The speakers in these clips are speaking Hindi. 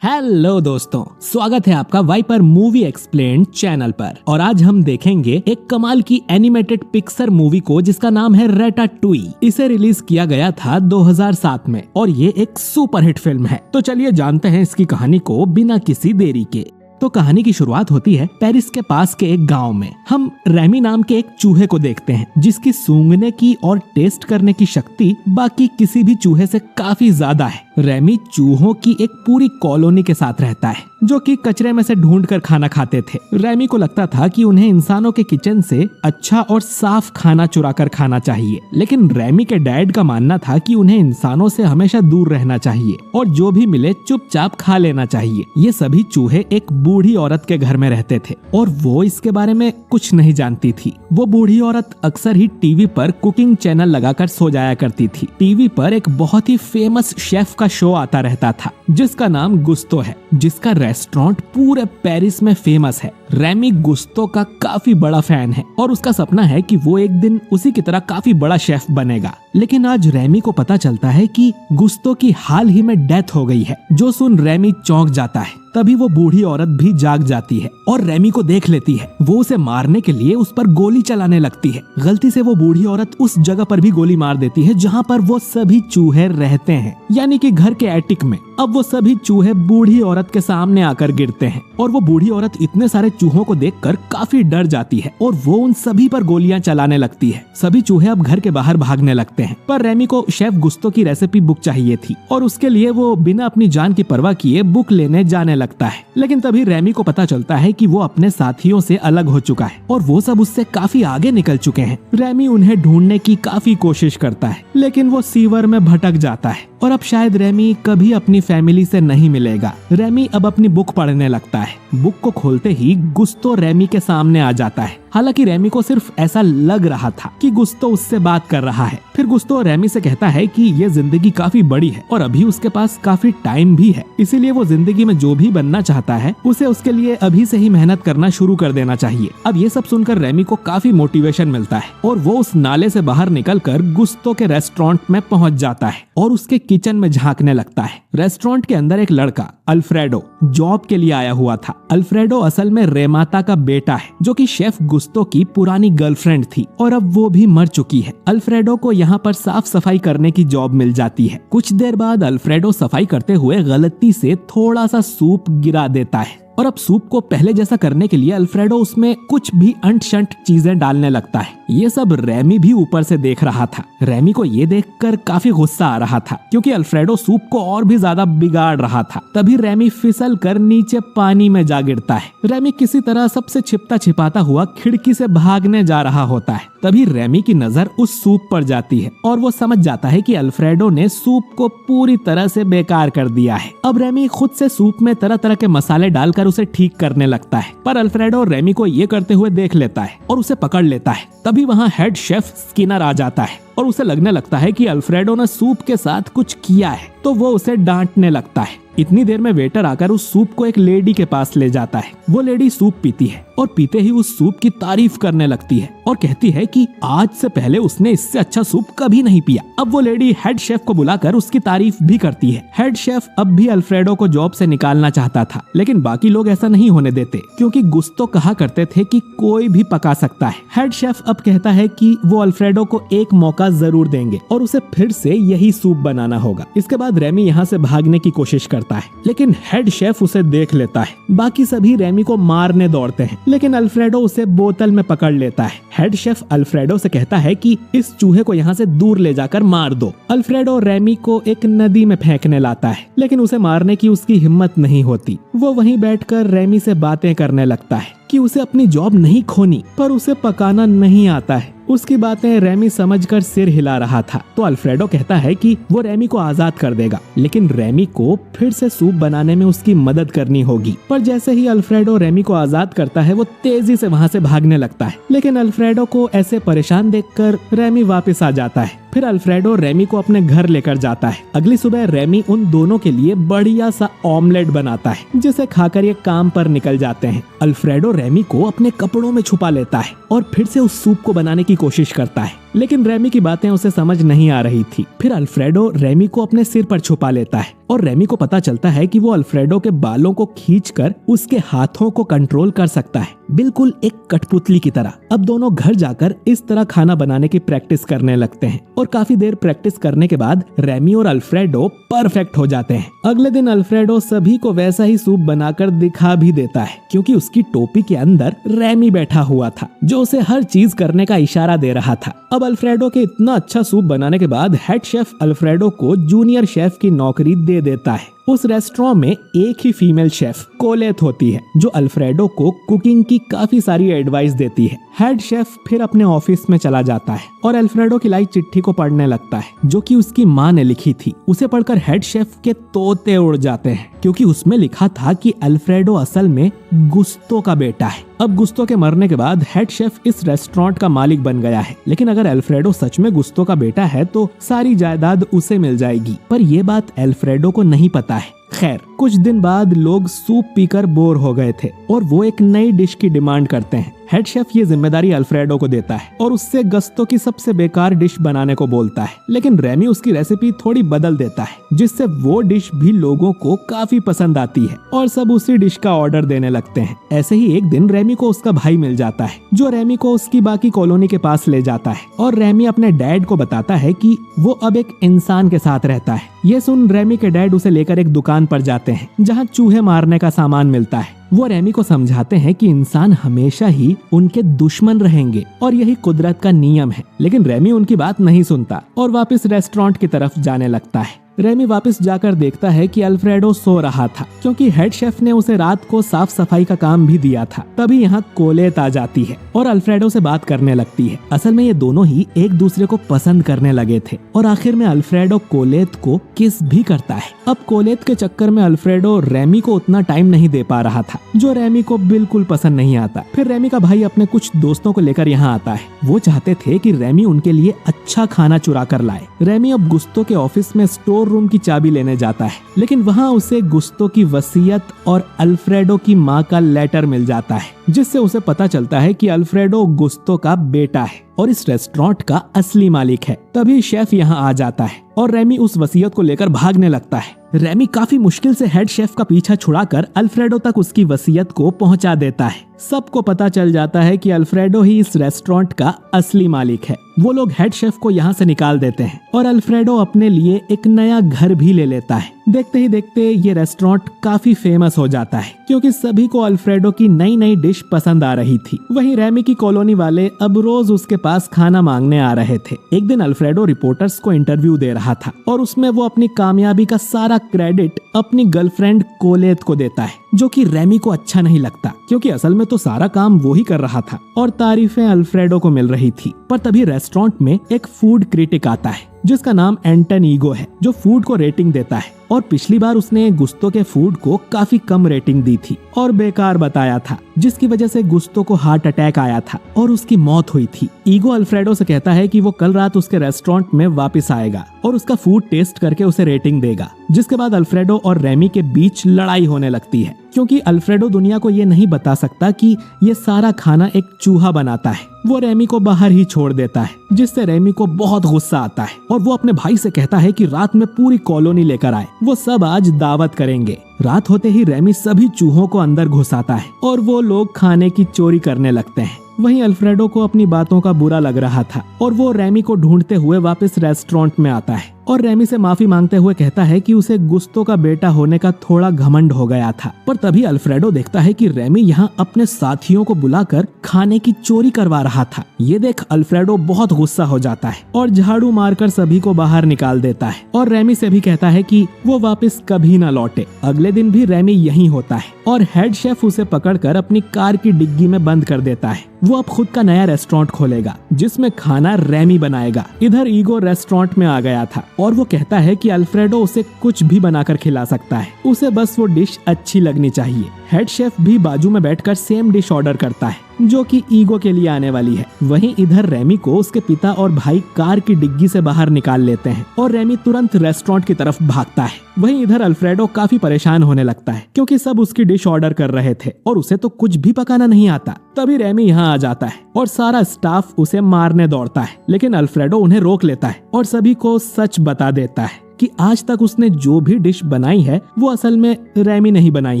हेलो दोस्तों, स्वागत है आपका वाइपर मूवी एक्सप्लेन्ड चैनल पर। और आज हम देखेंगे एक कमाल की एनिमेटेड पिक्सर मूवी को जिसका नाम है रैटाटुई। इसे रिलीज किया गया था 2007 में और ये एक सुपरहिट फिल्म है। तो चलिए जानते हैं इसकी कहानी को बिना किसी देरी के। तो कहानी की शुरुआत होती है पेरिस के पास के एक गांव में। हम रेमी नाम के एक चूहे को देखते हैं जिसकी सूंघने की और टेस्ट करने की शक्ति बाकी किसी भी चूहे से काफी ज्यादा है। रेमी चूहों की एक पूरी कॉलोनी के साथ रहता है जो कि कचरे में से ढूंढ कर खाना खाते थे। रेमी को लगता था कि उन्हें इंसानों के किचन से अच्छा और साफ खाना चुरा कर खाना चाहिए, लेकिन रेमी के डैड का मानना था कि उन्हें इंसानों से हमेशा दूर रहना चाहिए और जो भी मिले चुपचाप खा लेना चाहिए। ये सभी चूहे एक बूढ़ी औरत के घर में रहते थे और वो इसके बारे में कुछ नहीं जानती थी। वो बूढ़ी औरत अक्सर ही टीवी पर कुकिंग चैनल लगाकर सो जाया करती थी। टीवी पर एक बहुत ही फेमस शेफ का शो आता रहता था जिसका नाम गुस्तो है, जिसका रेस्टोरेंट पूरे पेरिस में फेमस है। रेमी गुस्तो का काफी बड़ा फैन है और उसका सपना है कि वो एक दिन उसी की तरह काफी बड़ा शेफ बनेगा। लेकिन आज रेमी को पता चलता है कि गुस्तो की हाल ही में डेथ हो गई है। जो सुन रेमी चौंक जाता है। तभी वो बूढ़ी औरत भी जाग जाती है और रेमी को देख लेती है। वो उसे मारने के लिए उस पर गोली चलाने लगती है। गलती से वो बूढ़ी औरत उस जगह पर भी गोली मार देती है जहाँ पर वो सभी चूहे रहते हैं, यानी कि घर के एटिक में। अब वो सभी चूहे बूढ़ी औरत के सामने आकर गिरते हैं और वो बूढ़ी औरत इतने सारे चूहों को देखकर काफी डर जाती है और वो उन सभी पर गोलियां चलाने लगती है। सभी चूहे अब घर के बाहर भागने लगते हैं। पर रेमी को शेफ गुस्तो की रेसिपी बुक चाहिए थी और उसके लिए वो बिना अपनी जान की परवाह किए बुक लेने जाने लगता है। लेकिन तभी रेमी को पता चलता है कि वो अपने साथियों से अलग हो चुका है और वो सब उससे काफी आगे निकल चुके हैं। रेमी उन्हें ढूंढने की काफी कोशिश करता है लेकिन वो सीवर में भटक जाता है और अब शायद रेमी कभी अपनी फैमिली से नहीं मिलेगा। रेमी अब अपनी बुक पढ़ने लगता है। बुक को खोलते ही गुस्तो रेमी के सामने आ जाता है। हालांकि रेमी को सिर्फ ऐसा लग रहा था कि गुस्तो उससे बात कर रहा है। फिर गुस्तो रेमी से कहता है कि ये जिंदगी काफी बड़ी है और अभी उसके पास काफी टाइम भी है, इसीलिए वो जिंदगी में जो भी बनना चाहता है उसे उसके लिए अभी से ही मेहनत करना शुरू कर देना चाहिए। अब ये सब सुनकर रेमी को काफी मोटिवेशन मिलता है और वो उस नाले से बाहर निकलकर गुस्तो के रेस्टोरेंट में पहुंच जाता है और उसके किचन में झांकने लगता है। रेस्टोरेंट के अंदर एक लड़का अल्फ्रेडो जॉब के लिए आया हुआ था। अल्फ्रेडो असल में रेमाता का बेटा है जो कि शेफ गुस्तो की पुरानी गर्लफ्रेंड थी और अब वो भी मर चुकी है। अल्फ्रेडो को यहाँ पर साफ सफाई करने की जॉब मिल जाती है। कुछ देर बाद अल्फ्रेडो सफाई करते हुए गलती से थोड़ा सा सूप गिरा देता है और अब सूप को पहले जैसा करने के लिए अल्फ्रेडो उसमें कुछ भी अंट शंट चीजें डालने लगता है। ये सब रेमी भी ऊपर से देख रहा था। रेमी को ये देखकर काफी गुस्सा आ रहा था क्योंकि अल्फ्रेडो सूप को और भी ज्यादा बिगाड़ रहा था। तभी रेमी फिसल कर नीचे पानी में जा गिरता है। रेमी किसी तरह सबसे छिपता छिपाता हुआ खिड़की से भागने जा रहा होता है। तभी रेमी की नजर उस सूप पर जाती है और वो समझ जाता है कि अल्फ्रेडो ने सूप को पूरी तरह से बेकार कर दिया है। अब रेमी खुद से सूप में तरह तरह के मसाले डालकर उसे ठीक करने लगता है, पर अल्फ्रेडो रेमी को ये करते हुए देख लेता है और उसे पकड़ लेता है। तभी वहाँ हेड शेफ स्किनर आ जाता है और उसे लगने लगता है कि अल्फ्रेडो ने सूप के साथ कुछ किया है, तो वो उसे डांटने लगता है। इतनी देर में वेटर आकर उस सूप को एक लेडी के पास ले जाता है। वो लेडी सूप पीती है और पीते ही उस सूप की तारीफ करने लगती है और कहती है कि आज से पहले उसने इससे अच्छा सूप कभी नहीं पिया। अब वो लेडी हेड शेफ को बुलाकर उसकी तारीफ भी करती है। हेड शेफ अब भी अल्फ्रेडो को जॉब से निकालना चाहता था, लेकिन बाकी लोग ऐसा नहीं होने देते क्योंकि गुस्तो कहा करते थे कि कोई भी पका सकता है। हेड शेफ अब कहता है कि वो अल्फ्रेडो को एक मौका जरूर देंगे और उसे फिर से यही सूप बनाना होगा। इसके बाद रेमी यहाँ से भागने की कोशिश करता है, लेकिन हेड शेफ उसे देख लेता है। बाकी सभी रेमी को मारने दौड़ते हैं, लेकिन अल्फ्रेडो उसे बोतल में पकड़ लेता है। हेड शेफ अल्फ्रेडो से कहता है कि इस चूहे को यहाँ से दूर ले जाकर मार दो। अल्फ्रेडो रेमी को एक नदी में फेंकने लाता है, लेकिन उसे मारने की उसकी हिम्मत नहीं होती। वो वहीं बैठकर रेमी से बातें करने लगता है कि उसे अपनी जॉब नहीं खोनी, पर उसे पकाना नहीं आता है। उसकी बातें रेमी समझकर सिर हिला रहा था। तो अल्फ्रेडो कहता है कि वो रेमी को आजाद कर देगा, लेकिन रेमी को फिर से सूप बनाने में उसकी मदद करनी होगी। पर जैसे ही अल्फ्रेडो रेमी को आजाद करता है वो तेजी से वहाँ से भागने लगता है, लेकिन अल्फ्रेडो को ऐसे परेशान देखकर रेमी वापस आ जाता है। फिर अल्फ्रेडो रेमी को अपने घर लेकर जाता है। अगली सुबह रेमी उन दोनों के लिए बढ़िया सा ऑमलेट बनाता है जिसे खाकर ये काम पर निकल जाते हैं। अल्फ्रेडो रेमी को अपने कपड़ों में छुपा लेता है और फिर से उस सूप को बनाने की कोशिश करता है। लेकिन रेमी की बातें उसे समझ नहीं आ रही थी। फिर अल्फ्रेडो रेमी को अपने सिर पर छुपा लेता है और रेमी को पता चलता है कि वो अल्फ्रेडो के बालों को खींचकर उसके हाथों को कंट्रोल कर सकता है, बिल्कुल एक कठपुतली की तरह। अब दोनों घर जाकर इस तरह खाना बनाने की प्रैक्टिस करने लगते हैं और काफी देर प्रैक्टिस करने के बाद रेमी और अल्फ्रेडो परफेक्ट हो जाते हैं। अगले दिन अल्फ्रेडो सभी को वैसा ही सूप बनाकर दिखा भी देता है, क्योंकि उसकी टोपी के अंदर रेमी बैठा हुआ था जो उसे हर चीज करने का इशारा दे रहा था। अब अल्फ्रेडो के इतना अच्छा सूप बनाने के बाद हेड शेफ अल्फ्रेडो को जूनियर शेफ की नौकरी दे देता है। उस रेस्टोरेंट में एक ही फीमेल शेफ कोलेत होती है जो अल्फ्रेडो को कुकिंग की काफी सारी एडवाइस देती है। हेड शेफ फिर अपने ऑफिस में चला जाता है और अल्फ्रेडो की लाई चिट्ठी को पढ़ने लगता है जो कि उसकी माँ ने लिखी थी। उसे पढ़कर हेड शेफ के तोते उड़ जाते हैं, क्योंकि उसमें लिखा था कि अल्फ्रेडो असल में गुस्तो का बेटा है। अब गुस्तो के मरने के बाद हेड शेफ इस रेस्टोरेंट का मालिक बन गया है, लेकिन अगर अल्फ्रेडो सच में गुस्तो का बेटा है तो सारी जायदाद उसे मिल जाएगी। पर ये बात अल्फ्रेडो को नहीं पता है। खैर, कुछ दिन बाद लोग सूप पीकर बोर हो गए थे और वो एक नई डिश की डिमांड करते हैं। हेड शेफ ये जिम्मेदारी अल्फ्रेडो को देता है और उससे गस्तो की सबसे बेकार डिश बनाने को बोलता है, लेकिन रेमी उसकी रेसिपी थोड़ी बदल देता है जिससे वो डिश भी लोगों को काफी पसंद आती है और सब उसी डिश का ऑर्डर देने लगते हैं। ऐसे ही एक दिन रेमी को उसका भाई मिल जाता है जो रेमी को उसकी बाकी कॉलोनी के पास ले जाता है और रेमी अपने डैड को बताता है कि वो अब एक इंसान के साथ रहता है। ये सुन रेमी के डैड उसे लेकर एक दुकान पर जाते हैं जहाँ चूहे मारने का सामान मिलता है। वो रेमी को समझाते हैं कि इंसान हमेशा ही उनके दुश्मन रहेंगे और यही कुदरत का नियम है, लेकिन रेमी उनकी बात नहीं सुनता और वापस रेस्टोरेंट की तरफ जाने लगता है। रेमी वापस जाकर देखता है कि अल्फ्रेडो सो रहा था, क्योंकि हेड शेफ ने उसे रात को साफ सफाई का काम भी दिया था। तभी यहाँ कोलेत आ जाती है और अल्फ्रेडो से बात करने लगती है। असल में ये दोनों ही एक दूसरे को पसंद करने लगे थे और आखिर में अल्फ्रेडो कोलेत को किस भी करता है। अब कोलेत के चक्कर में अल्फ्रेडो रेमी को उतना टाइम नहीं दे पा रहा था जो रेमी को बिल्कुल पसंद नहीं आता। फिर रेमी का भाई अपने कुछ दोस्तों को लेकर यहाँ आता है। वो चाहते थे कि रेमी उनके लिए अच्छा खाना चुरा कर लाए। रेमी अब गुस्तो के ऑफिस में स्टोर रूम की चाबी लेने जाता है, लेकिन वहाँ उसे गुस्तो की वसीयत और अल्फ्रेडो की माँ का लेटर मिल जाता है, जिससे उसे पता चलता है कि अल्फ्रेडो गुस्तो का बेटा है और इस रेस्टोरेंट का असली मालिक है। तभी शेफ यहाँ आ जाता है और रेमी उस वसीयत को लेकर भागने लगता है। रेमी काफी मुश्किल से हेड शेफ का पीछा छुड़ाकर अल्फ्रेडो तक उसकी वसीयत को पहुंचा देता है। सबको पता चल जाता है कि अल्फ्रेडो ही इस रेस्टोरेंट का असली मालिक है। वो लोग हेड शेफ को यहाँ से निकाल देते हैं और अल्फ्रेडो अपने लिए एक नया घर भी ले लेता है। देखते ही देखते ये रेस्टोरेंट काफी फेमस हो जाता है, क्योंकि सभी को अल्फ्रेडो की नई नई डिश पसंद आ रही थी। वहीं रेमी की कॉलोनी वाले अब रोज उसके पास खाना मांगने आ रहे थे। एक दिन अल्फ्रेडो रिपोर्टर्स को इंटरव्यू दे रहा था और उसमें वो अपनी कामयाबी का सारा क्रेडिट अपनी गर्लफ्रेंड कोलेत को देता है, जो कि रेमी को अच्छा नहीं लगता, क्योंकि असल में तो सारा काम वो ही कर रहा था और तारीफें अल्फ्रेडो को मिल रही थी। पर तभी रेस्टोरेंट में एक फूड क्रिटिक आता है जिसका नाम एंटन ईगो है, जो फूड को रेटिंग देता है। और पिछली बार उसने गुस्तो के फूड को काफी कम रेटिंग दी थी और बेकार बताया था, जिसकी वजह से गुस्तो को हार्ट अटैक आया था और उसकी मौत हुई थी। ईगो अल्फ्रेडो से कहता है कि वो कल रात उसके रेस्टोरेंट में वापस आएगा और उसका फूड टेस्ट करके उसे रेटिंग देगा। जिसके बाद अल्फ्रेडो और रेमी के बीच लड़ाई होने लगती है, क्योंकि अल्फ्रेडो दुनिया को ये नहीं बता सकता कि ये सारा खाना एक चूहा बनाता है। वो रेमी को बाहर ही छोड़ देता है, जिससे रेमी को बहुत गुस्सा आता है और वो अपने भाई से कहता है कि रात में पूरी कॉलोनी लेकर आए, वो सब आज दावत करेंगे। रात होते ही रेमी सभी चूहों को अंदर घुसाता है और वो लोग खाने की चोरी करने लगते हैं। वहीं अल्फ्रेडो को अपनी बातों का बुरा लग रहा था और वो रेमी को ढूंढते हुए वापस रेस्टोरेंट में आता है और रेमी से माफी मांगते हुए कहता है कि उसे गुस्तो का बेटा होने का थोड़ा घमंड हो गया था। पर तभी अल्फ्रेडो देखता है कि रेमी यहाँ अपने साथियों को बुलाकर खाने की चोरी करवा रहा था। ये देख अल्फ्रेडो बहुत गुस्सा हो जाता है और झाड़ू मारकर सभी को बाहर निकाल देता है और रेमी से भी कहता है कि वो वापस कभी न लौटे। अगले दिन भी रेमी यहीं होता है और हेड शेफ उसे पकड़कर अपनी कार की डिग्गी में बंद कर देता है। वो अब खुद का नया रेस्टोरेंट खोलेगा जिसमें खाना रेमी बनाएगा। इधर ईगो रेस्टोरेंट में आ गया था और वो कहता है कि अल्फ्रेडो उसे कुछ भी बनाकर खिला सकता है, उसे बस वो डिश अच्छी लगनी चाहिए। हेड शेफ भी बाजू में बैठकर सेम डिश ऑर्डर करता है। जो कि ईगो के लिए आने वाली है। वहीं इधर रेमी को उसके पिता और भाई कार की डिग्गी से बाहर निकाल लेते हैं और रेमी तुरंत रेस्टोरेंट की तरफ भागता है। वहीं इधर अल्फ्रेडो काफी परेशान होने लगता है क्योंकि सब उसकी डिश ऑर्डर कर रहे थे और उसे तो कुछ भी पकाना नहीं आता। तभी रेमी यहाँ आ जाता है और सारा स्टाफ उसे मारने दौड़ता है, लेकिन अल्फ्रेडो उन्हें रोक लेता है और सभी को सच बता देता है कि आज तक उसने जो भी डिश बनाई है वो असल में रेमी नहीं बनाई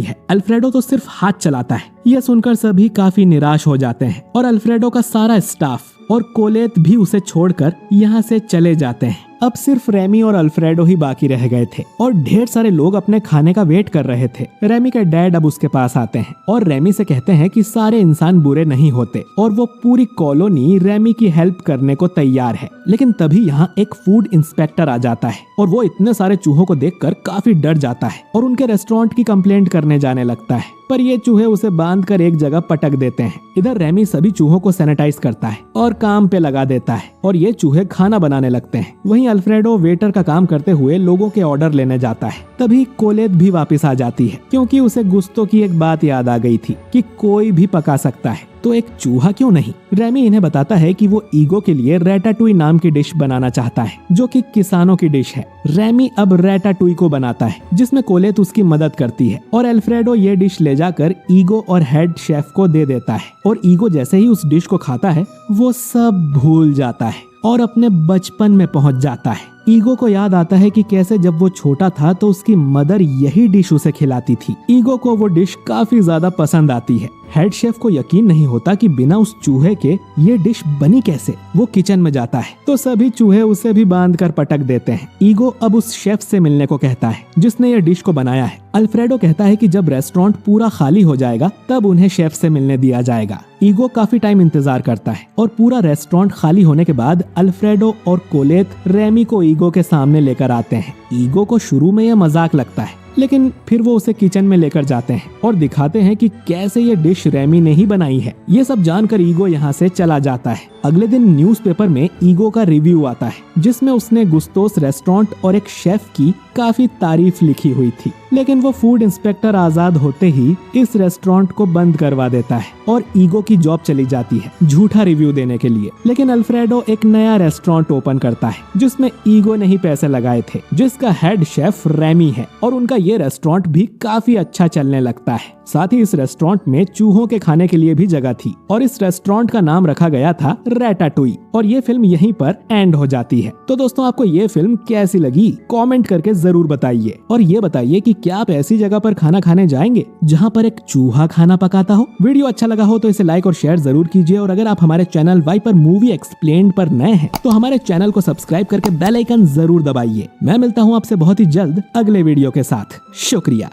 है, अल्फ्रेडो तो सिर्फ हाथ चलाता है। यह सुनकर सभी काफी निराश हो जाते हैं और अल्फ्रेडो का सारा स्टाफ और कोलेत भी उसे छोड़कर यहाँ से चले जाते हैं। अब सिर्फ रेमी और अल्फ्रेडो ही बाकी रह गए थे और ढेर सारे लोग अपने खाने का वेट कर रहे थे। रेमी के डैड अब उसके पास आते हैं और रेमी से कहते हैं कि सारे इंसान बुरे नहीं होते और वो पूरी कॉलोनी रेमी की हेल्प करने को तैयार है। लेकिन तभी यहाँ एक फूड इंस्पेक्टर आ जाता है और वो इतने सारे चूहों को देखकर काफी डर जाता है और उनके रेस्टोरेंट की कंप्लेंट करने जाने लगता है, पर ये चूहे उसे बांधकर एक जगह पटक देते हैं। इधर रेमी सभी चूहों को सैनिटाइज करता है और काम पे लगा देता है और ये चूहे खाना बनाने लगते हैं। वहीं अल्फ्रेडो वेटर का काम करते हुए लोगों के ऑर्डर लेने जाता है। तभी कोलेत भी वापस आ जाती है क्योंकि उसे गुस्तों की एक बात याद आ गई थी कि कोई भी पका सकता है तो एक चूहा क्यों नहीं। रेमी इन्हें बताता है कि वो ईगो के लिए रैटाटुई नाम की डिश बनाना चाहता है जो कि किसानों की डिश है। रेमी अब रैटाटुई को बनाता है जिसमें कोलेत उसकी मदद करती है और अल्फ्रेडो ये डिश ले जाकर ईगो और हेड शेफ को दे देता है और ईगो जैसे ही उस डिश को खाता है वो सब भूल जाता है और अपने बचपन में पहुंच जाता है। ईगो को याद आता है कि कैसे जब वो छोटा था तो उसकी मदर यही डिश उसे खिलाती थी। ईगो को वो डिश काफी ज्यादा पसंद आती है। हेड शेफ को यकीन नहीं होता कि बिना उस चूहे के ये डिश बनी कैसे। वो किचन में जाता है तो सभी चूहे उसे भी बांधकर पटक देते हैं। ईगो अब उस शेफ से मिलने को कहता है जिसने ये डिश को बनाया है। अल्फ्रेडो कहता है कि जब रेस्टोरेंट पूरा खाली हो जाएगा तब उन्हें शेफ से मिलने दिया जाएगा। ईगो काफी टाइम इंतजार करता है और पूरा रेस्टोरेंट खाली होने के बाद अल्फ्रेडो और कोलेत रेमी को ईगो के सामने लेकर आते हैं। ईगो को शुरू में यह मजाक लगता है लेकिन फिर वो उसे किचन में लेकर जाते हैं और दिखाते हैं कि कैसे ये डिश रेमी ने ही बनाई है। ये सब जानकर ईगो यहाँ से चला जाता है। अगले दिन न्यूज़पेपर में ईगो का रिव्यू आता है जिसमें उसने गुस्तोस रेस्टोरेंट और एक शेफ की काफी तारीफ लिखी हुई थी, लेकिन वो फूड इंस्पेक्टर आजाद होते ही इस रेस्टोरेंट को बंद करवा देता है और ईगो की जॉब चली जाती है झूठा रिव्यू देने के लिए। लेकिन अल्फ्रेडो एक नया रेस्टोरेंट ओपन करता है जिसमें ईगो ने ही पैसे लगाए थे, जिसका हेड शेफ रेमी है और उनका ये रेस्टोरेंट भी काफी अच्छा चलने लगता है। साथ ही इस रेस्टोरेंट में चूहों के खाने के लिए भी जगह थी और इस रेस्टोरेंट का नाम रखा गया था रैटाटुई और ये फिल्म यहीं पर एंड हो जाती है। तो दोस्तों आपको ये फिल्म कैसी लगी कमेंट करके जरूर बताइए और ये बताइए कि क्या आप ऐसी जगह पर खाना खाने जाएंगे जहां पर एक चूहा खाना पकाता हो। वीडियो अच्छा लगा हो तो इसे लाइक और शेयर जरूर कीजिए और अगर आप हमारे चैनल वाइपर मूवी एक्सप्लेन्ड पर नए हैं तो हमारे चैनल को सब्सक्राइब करके बेल आइकन जरूर दबाइए। मैं मिलता हूँ आपसे बहुत ही जल्द अगले वीडियो के साथ। शुक्रिया।